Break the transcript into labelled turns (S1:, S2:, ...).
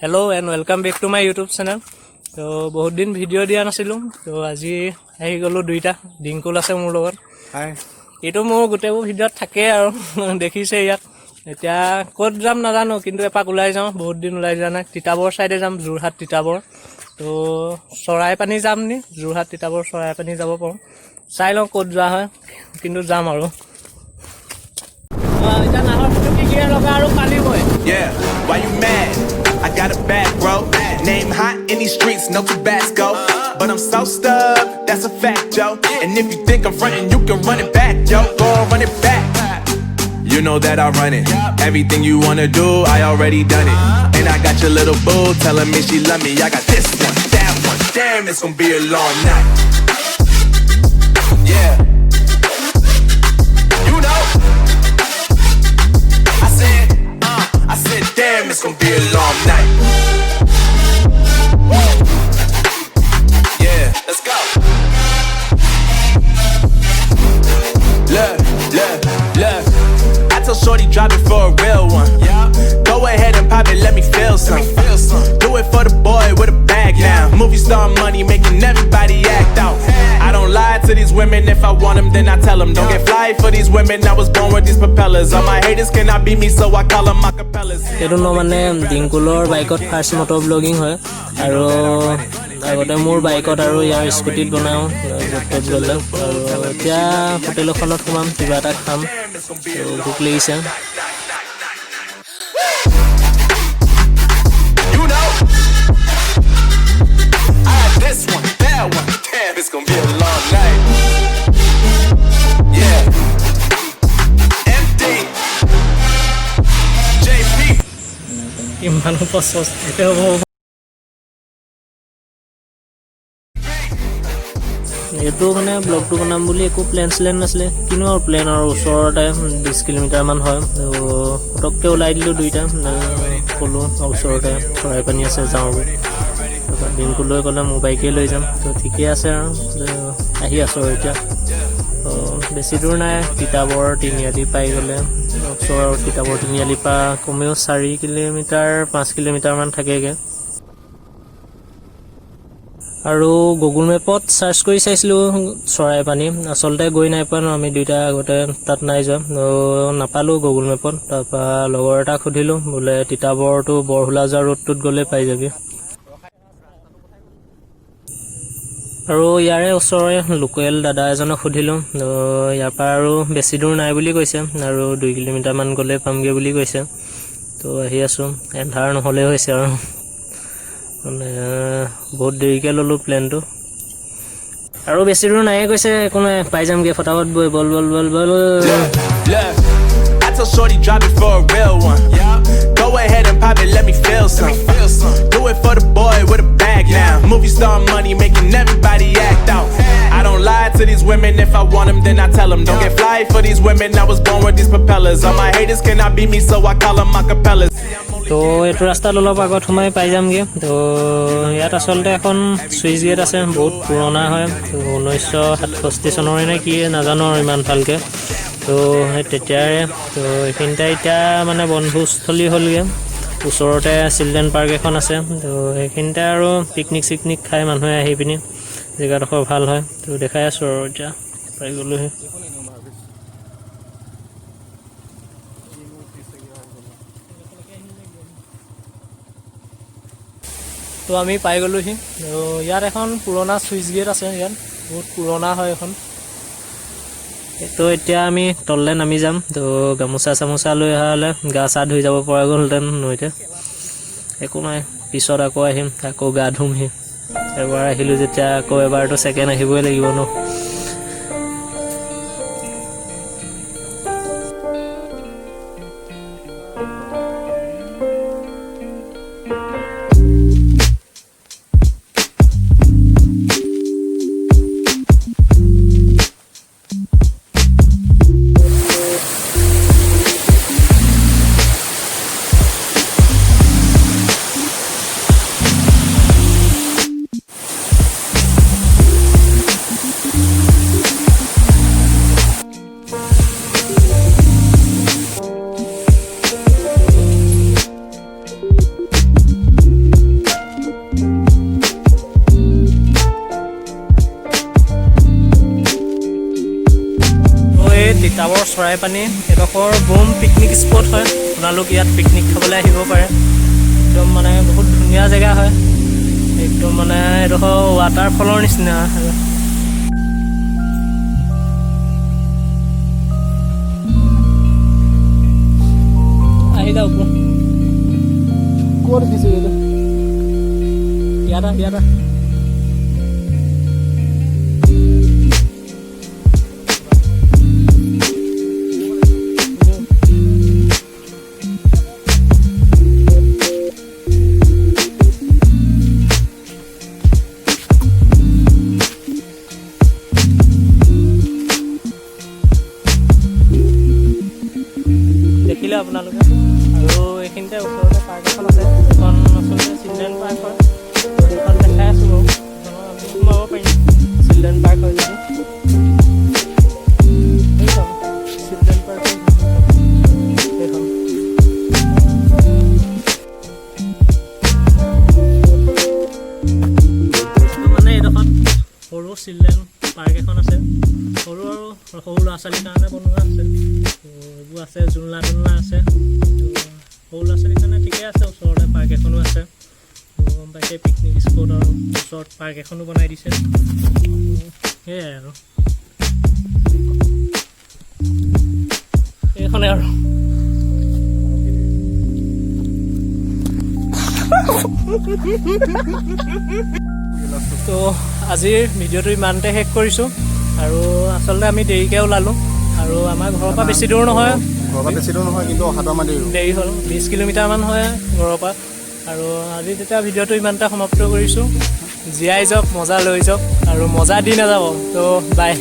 S1: Hello and welcome back to my YouTube channel. So বহুত দিন video দিয়া নাছিলো তো আজি আহি গলো দুইটা ডিংকুল আছে মোৰ লগত
S2: হাই
S1: এটো মোৰ গোটেইবোৰ ভিডিওত থাকে আৰু দেখিছে ইয়াত এতিয়া ক'ত যাম নাজানো কিন্তু এপাক ওলাই যাওঁ বহুত দিন ওলাই যোৱা নাই তিতাবৰ সাইডে যাম জুৰহাট তিতাবৰ তো চৰাইপানী যাম নি জুৰহাট তিতাবৰ চৰাইপানী যাব পাৰো চাই লওঁ ক'ত যোৱা হয় কিন্তু যাম আৰু এটা নাহৰ ফুটুকি গিয়া লগা আৰু পানী বয়
S2: Yeah, why you mad? I got a bag, bro. Name hot in these streets, no Tabasco. But I'm so stubbed, that's a fact, yo. And if you think I'm frontin', you can run it back, yo. Go on, run it back. You know that I run it. Everything you wanna do, I already done it. And I got your little boo telling me she love me. I got this one, that one. Damn, it's gonna be a long night. Yeah. You know. I said, damn, it's gonna be a long night. Yeah, let's go. Look. I told Shorty drop it for a real one. Go ahead and pop it, let me feel some. Do it for the boy with a bag now. Movie star money making everybody act out. I don't lie to these women, if I want them then I tell them. Don't get fly for these women, I was born with these propellers. All my haters cannot beat me so I call them acapellas.
S1: এটো ন মানে ডিংকুলৰ বাইকত first মটো blogging হয় আৰু আগতে মোৰ বাইকত আৰু ইয়াৰ স্কুটিত বনাওঁ য'ত গ'লে আৰু এতিয়া হোটেল এখনত সোমাম কিবা এটা খাম ভোক লাগিছে
S2: This one, that one, damn, it's gonna be a long night. Yeah. MD. JP.
S1: ইমান পচচ এতে হ'ব এইটো মানে ব্লগটো বনাম বুলি একো প্লেন নাছিলে কিনো আৰু প্লেন আৰু ওচৰতে 20 কিলোমিটাৰ মান হয় ফটককৈ ওলাই দিলোঁ দুইটা ক'লোঁ ওচৰতে চৰাইপানী আছে যাওঁ ডিংকুলৈ গ'লে মোৰ বাইকে লৈ যাম তো ঠিকে আছে আৰু আহি আছোঁ আৰু এতিয়া বেছি দূৰ নাই তিতাবৰ তিনিআলি পাই গ'লে ওচৰৰ তিতাবৰ তিনিআলিৰ পৰা কমেও 4 কিলোমিটাৰ 5 কিলোমিটাৰমান থাকেগৈ আৰু গুগল মেপত চাৰ্চ কৰি চাইছিলোঁ চৰাইপানী আচলতে গৈ নাই পোৱা ন আমি দুইটা আগতে তাত নাই যোৱা নাপালোঁ গুগল মেপত তাৰপৰা লগৰ এটাক সুধিলোঁ বোলে তিতাবৰটো বৰহোলা যোৱা ৰোডটোত গ'লে পাই যাবি আৰু ইয়াৰে ওচৰৰে লোকেল দাদা এজনক সুধিলোঁ ইয়াৰ পৰা আৰু বেছি দূৰ নাই বুলি কৈছে আৰু 2 কিলোমিটাৰমান গ'লে পামগৈ বুলি কৈছে তো আহি আছোঁ এন্ধাৰ নহ'লে হৈছে আৰু মানে বহুত দেৰিকৈ ল'লোঁ প্লেনটো আৰু বেছি দূৰ নাই কৈছে একো নাই পাই যামগৈ ফটাফট বল
S2: I told Shorty drop it for a real one. Go ahead and pop it, let me feel some. Do it for the boy with a bag now. Movie star money making everybody act out. I don't lie to these women, if I want them then I tell them. Don't get fly for these women, I was born with these propellers. All my haters cannot beat me so I call them acapellas.
S1: তো এইটো ৰাস্তাত অলপ আগত সোমাই পাই যামগৈ তো ইয়াত আচলতে এখন চুইচ গেট আছে বহুত পুৰণা হয় তো 1967 চনৰে নে কি নাজানো আৰু ইমান ভালকৈ তো সেই তেতিয়াৰে তো এইখিনিতে এতিয়া মানে বনভোজস্থলী হ'লগৈ ওচৰতে চিলড্ৰেন পাৰ্ক এখন আছে তো সেইখিনিতে আৰু পিকনিক খাই মানুহে আহি পিনি জেগাডোখৰ ভাল হয় তো দেখাই আছোঁ আৰু এতিয়া পাই গ'লোহি তো আমি পাই গ'লোহি আৰু ইয়াত এখন পুৰণা চুইচ গেট আছে ইয়াত বহুত পুৰণা হয় এখন তো এতিয়া আমি তললৈ নামি যাম তো গামোচা চামোচা লৈ অহা হ'লে গা চা ধুই যাব পৰা গ'লহেঁতেন নৈতে একো নাই পিছত আকৌ আহিম আকৌ গা ধুমহি এবাৰ আহিলোঁ যেতিয়া আকৌ এবাৰতো ছেকেণ্ড আহিবই লাগিব ন ওচৰৰ চৰাইপানী এডোখৰ বুম পিকনিক স্পট হয়। আপোনালোক ইয়াত পিকনিক খাবলৈ আহিব পাৰে। একদম মানে বহুত ধুনীয়া জেগা হয়। একদম মানে এডোখৰ ৱাটাৰফলৰ নিচিনা। আহি যাওক ক'ত দিছোঁ এইটো ইয়াত দেখিলে আপোনালোকে। আৰু এইখিনিতে ওচৰতে পাৰ্ক এখন আছে। এখন আচলতে চিলড্ৰেন পাৰ্ক হয়। সেইখন দেখাই আছোঁ বাৰু। আমি সোমাব পাৰিম। চিলড্ৰেন পাৰ্ক হয় যদি চিলড্ৰেন পাৰ্ক সেইখন। মানে এইডোখৰত সৰু চিলড্ৰেন পাৰ্ক এখন আছে। সৰু ল'ৰা ছোৱালীৰ কাৰণে বনোৱা আছে। এইবোৰ আছে জোলনা তোলনা আছে। সৰু ল'ৰা ছোৱালীৰ কাৰণে ঠিকে আছে। ওচৰতে পাৰ্ক এখনো আছে। গম পাইছে পিকনিক স্পট আৰু ওচৰত পাৰ্ক এখনো বনাই দিছে। সেয়াই আৰু এইখনে আৰু তো আজিৰ ভিডিঅ'টো ইমানতে শেষ কৰিছোঁ। আৰু আচলতে আমি দেৰিকৈ ওলালোঁ। আৰু আমাৰ ঘৰৰ পৰা বেছি দূৰ নহয়।
S3: কিন্তু অহাটো আমাৰ
S1: দেৰি হ'ল 20 কিলোমিটাৰমান হয় ঘৰৰ পৰা। আৰু আজি তেতিয়া ভিডিঅ'টো ইমানতে সমাপ্ত কৰিছোঁ। জীয়াই যাওক, মজা লৈ যাওক আৰু মজা দি নাযাব। তো বাই।